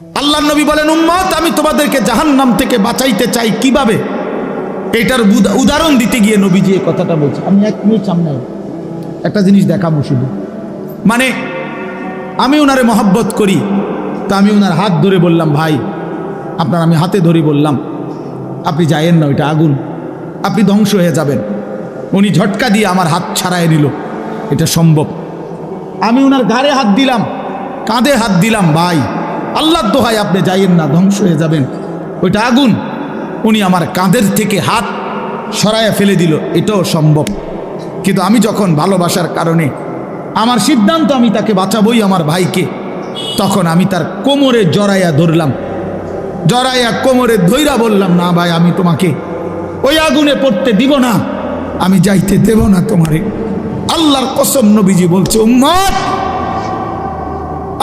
আল্লাহর নবী বলেন, উম্মত আমি তোমাদেরকে জাহান্নাম থেকে বাঁচাইতে চাই কিভাবে। এটার উদাহরণ দিতে গিয়ে নবীজি এই কথাটা বলছে। আমি 1 মিনিট সামনে একটা জিনিস দেখাবো শুধু। মানে আমি ওনারে মহব্বত করি, তো আমি ওনার হাত ধরে বললাম, ভাই আপনার, আমি হাতে ধরে বললাম আপনি যায়েন না, ওইটা আগুন, আপনি ধ্বংস হয়ে যাবেন। উনি ঝটকা দিয়ে আমার হাত ছাড়াই নিল। এটা সম্ভব? আমি ওনার ঘাড়ে হাত দিলাম, কাঁধে হাত দিলাম, ভাই আল্লাহর দোহাই আপনি যাইয়েন না, ধ্বংস হয়ে যাবেন, ওইটা আগুন। উনি আমার কাঁধের থেকে হাত সরাইয়া ফেলে দিল। এটাও সম্ভব। কিন্তু আমি যখন ভালোবাসার কারণে আমার সিদ্ধান্ত, আমি তাকে বাঁচাবই, আমার ভাইকে, তখন আমি তার কোমরে জড়াইয়া ধরলাম, জড়াইয়া কোমরে ধইরা বললাম, না ভাই আমি তোমাকে ওই আগুনে পড়তে দিব না, আমি যাইতে দেব না তোমারে। আল্লাহর কসম নবীজি বলছে, উম্মত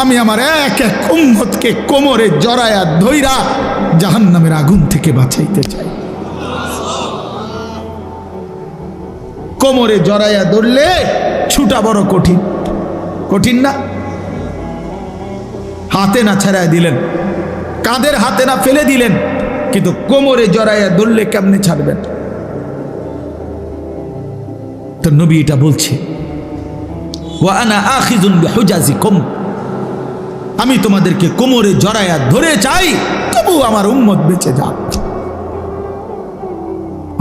আমি আমার এক এক উম্মতকে কোমরে জড়ায়া ধইরা জাহান্নামের আগুন থেকে বাঁচাইতে চাই। কোমরে জড়ায়া ধরলে ছুটা বড় কঠিন, কঠিন না? হাতে না ছাড়াই দিলেন, কাঁধের হাতে না ফেলে দিলেন, কিন্তু কোমরে জড়াইয়া ধরলে কেমনে ছাড়বেন? তো নবী এটা বলছে, ওয়া আনা আখিযুন বিহুজাজিকুম, আমি তোমাদেরকে কোমরে জড়াইয়া ধরে চাই, তবু আমার উম্মত বেঁচে যাক,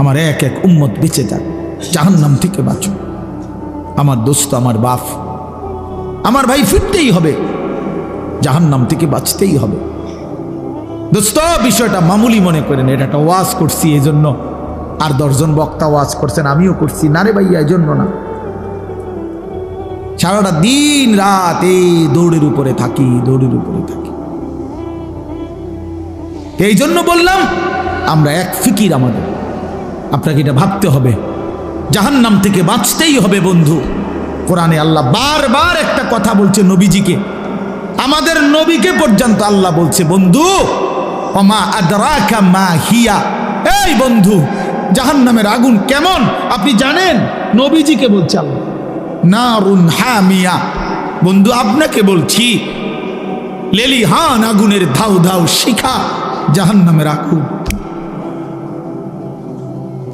আমার এক এক উম্মত বেঁচে যাক, জাহান্নাম থেকে বাঁচো। আমার দোস্ত, আমার বাপ, আমার ভাই, ফিরতেই হবে, জাহান্নাম থেকে বাঁচতেই হবে। দোস্ত বিষয়টা মামুলি মনে করেন, এটা একটা ওয়াজ করছি এই জন্য, আর 10 জন বক্তা ওয়াজ করছেন, আমিও করছি, না রে ভাইয়া এই জন্য না। সারাটা দিন রাত এই দৌড়ের উপরে থাকি, দৌড়ের উপরে থাকি। এই জন্য বললাম আমরা এক ফিকির, আমাদের আপনাকে এটা ভাবতে হবে, জাহান্নাম থেকে বাঁচতেই হবে বন্ধু। কোরআনে আল্লাহ বারবার একটা কথা বলছে নবীজিকে, আমাদের নবীকে পর্যন্ত আল্লাহ বলছে, বন্ধু ওমা আদরাকা মা হিয়া, এই বন্ধু জাহান্নামের আগুন কেমন আপনি জানেন? নবীজিকে বলছে আল্লাহ, নারুন হামিয়া, বন্ধু আপনাকে বলছি, লেলিহান আগুনের ধাউ ধাউ শিখা জাহান্নামের আগুন।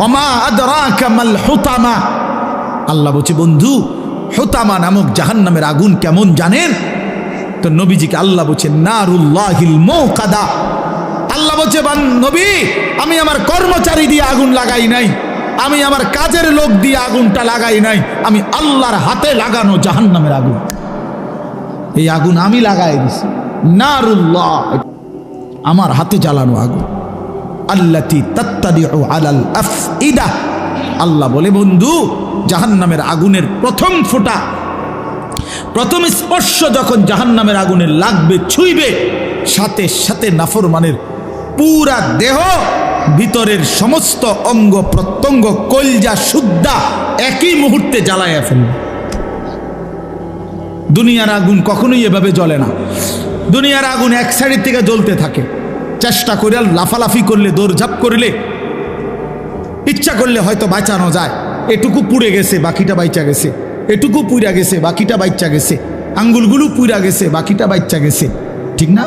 ওমা আদরাকা মাল হুতামা, আল্লাহ বলছে বন্ধু হুতামা নামক জাহান্নামের আগুন কেমন জানেন? তো নবীজিকে আল্লাহ বলছে নারুল্লাহিল মুকাদা, আল্লাহ বলছে নবী আমি আমার কর্মচারী দিয়ে আগুন লাগাই নাই, আমি আমার কাজের লোক দিয়ে আগুনটা লাগাই নাই, আমি আল্লাহর হাতে লাগানো জাহান্নামের আগুন, এই আগুন আমি লাগাই দিছি। নারুল্লাহ, আমার হাতে জ্বালানো আগুন। আল্লাতী তাত্তালিউ আলাল আফইদা, আল্লাহ বলে বন্ধু জাহান্নামের আগুনের প্রথম ফোঁটা, প্রথম স্পর্শ যখন জাহান্নামের আগুনে লাগবে, ছুঁইবে, সাথে সাথে নাফরমানের পুরা দেহ, ভিতরের সমস্ত অঙ্গ প্রত্যঙ্গ, কলজা সুদ্ধা একই মুহূর্তে জ্বালাইয়া ফেলবে। দুনিয়ার আগুন কখনোই এভাবে জ্বলে না। দুনিয়ার আগুন এক সাইডের থেকে জ্বলতে থাকে, চেষ্টা করে লাফালাফি করলে, দৌড়ঝাঁপ করলে, ইচ্ছা করলে হয়তো বাঁচানো যায়। এটুকু পুড়ে গেছে, বাকিটা বাইচা গেছে, এটুকু পুড়া গেছে, বাকিটা বাইচা গেছে, আঙ্গুলগুলো পুড়া গেছে, বাকিটা বাইচা গেছে, ঠিক না?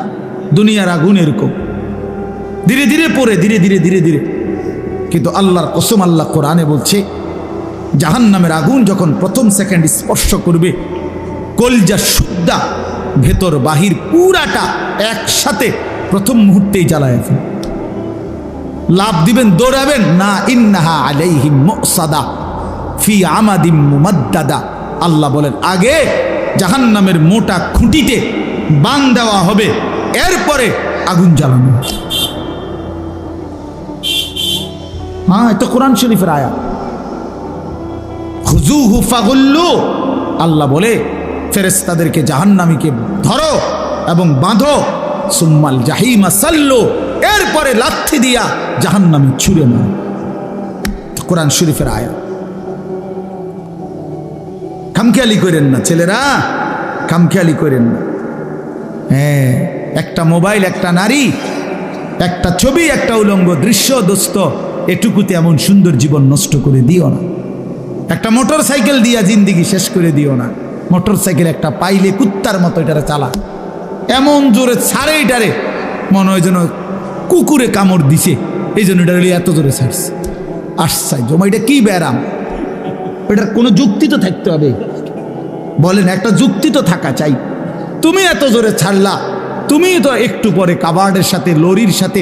দুনিয়ার আগুন এরকম ধীরে ধীরে পড়ে, ধীরে ধীরে ধীরে ধীরে। কিন্তু আল্লাহর কসম, আল্লাহ কোরআনে বলছে জাহান্নামের আগুন যখন প্রথম সেকেন্ড স্পর্শ করবে, কলজা সুদ্ধা ভেতর বাহির পুরাটা একসাথে প্রথম মুহূর্তেই জ্বালায় ফেলে। লাভ দিবেন, দৌড়াবেন না, ইন্নাহা আলাইহিম মুসাদা ফি আমাদিম মুমাদ্দাদা, আল্লাহ বলেন আগে জাহান্নামের মোটা খুঁটিতে বান দেওয়া হবে, এরপরে আগুন জ্বালানো। হ্যাঁ, এটা কোরআন শরীফের আয়াত। খুজুহু ফাগুল্লু, আল্লাহ বলে ফেরেশতাদেরকে জাহান্নামীকে ধরো এবং বাঁধো, সুম্মাল জাহিমা সাল্লু, এরপরে লাথি দিয়া জাহান্নামী ছুঁড়ে মারো। কোরআন শরীফের আয়াত। খামখেয়ালি করেন না ছেলেরা, খামখেয়ালি করেন না। হ্যাঁ, একটা মোবাইল, একটা নারী, একটা ছবি, একটা উলঙ্গ দৃশ্য, দোস্ত এটুকুতে এমন সুন্দর জীবন নষ্ট করে দিও না। একটা মোটর সাইকেল দিয়া জিন্দিগি শেষ করে দিও না। মোটর সাইকেল একটা পাইলে কুত্তার মতো এটা চালা, এমন জোরে ছাড়ে এটারে, মনে হয় যেন কুকুরে কামড় দিছে, এই জন্য এটা এত জোরে ছাড়ছে। আশ্চর্য, এটা কি ব্যারাম? এটার কোনো যুক্তি তো থাকতে হবে, বলেন, একটা যুক্তি তো থাকা চাই। তুমি এত জোরে ছাড়লা, তুমি তো একটু পরে কাবার্ডের সাথে লরির সাথে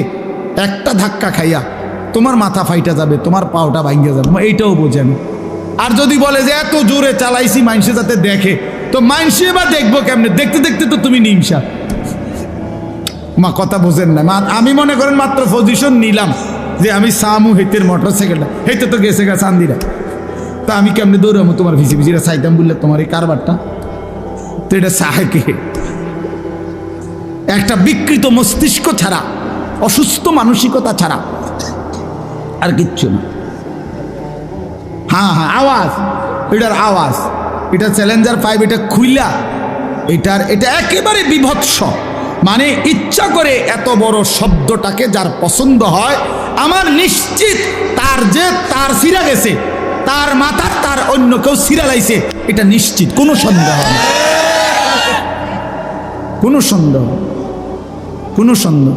একটা ধাক্কা খাইয়া তোমার মাথা ফাইটা যাবে, তোমার পাওটা ভাঙ্গে যাবে, এইটাও বোঝেন। আর যদি বলে যে এত জোরে চালাইছি মানুষে যাতে দেখে, তো মানুষে বা দেখবো কেমনে? দেখতে দেখতে তো তুমি নিমসা। মা কথা বোঝেন না মা। আমি মনে করেন মাত্র পজিশন নিলাম যে আমি সামু হেতের মোটর সাইকেলটা, হেতে তো গেছে গা চান্দিরা, তা আমি কেমনে দৌড়াবো তোমার ভিজি ভিজিরা চাইতাম বললে তোমার এই কারবারটা? তো এটা চায় কে? একটা বিকৃত মস্তিষ্ক ছাড়া, অসুস্থ মানসিকতা ছাড়া আর কিচ্ছু না। হ্যাঁ হ্যাঁ, আওয়াজ, এটার আওয়াজ, এটা চ্যালেঞ্জার 5, এটা খুইলা, এটা একেবারে বিভৎস। মানে ইচ্ছা করে এত বড় শব্দটাকে যার পছন্দ হয়, আমার নিশ্চিত তার সিরা গেছে, তার মাথার তার অন্য কেউ সিরা লাইছে, এটা নিশ্চিত, কোনো সন্দেহ নেই, কোনো সন্দেহ, কোনো সন্দেহ,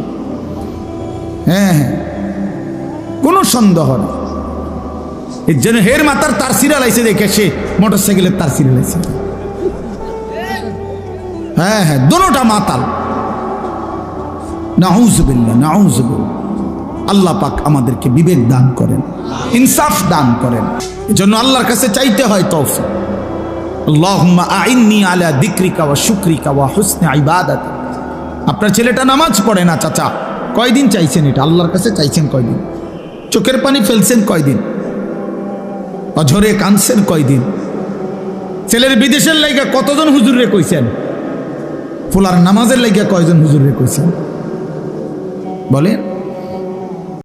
হ্যাঁ হ্যাঁ, কোনো সন্দেহ না। এর জন্য হের মাথার তার সিরা লাইছে দেখে সে মোটর সাইকেলের তার সিরা লাইছে। হ্যাঁ হ্যাঁ, দোনোটা মাতাল। নাউজুবিল্লাহ, নাউজুবিল্লাহ। আল্লাহ পাক আমাদেরকে বিবেক দান করেন, ইনসাফ দান করেন। এজন্য আল্লাহর কাছে চাইতে হয় তৌফিক। আল্লাহুম্মা আইন্নি আলা যিকরিকা ওয়া শুকরিকা ওয়া হুসনি ইবাদাতিক। আপনার ছেলেটা নামাজ পড়ে না চাচা, কয়দিন চাইছেন এটা? আল্লাহর কাছে চাইছেন কয়দিন? চোখের পানি ফেলছেন কয়দিন? অঝরে কাঁদছেন কয়দিন? ছেলের বিদেশের লাইগা কতজন হুজুরে কইছেন? ফুলার নামাজের লাইগা কয়জন হুজুরে কইছেন? বলেন।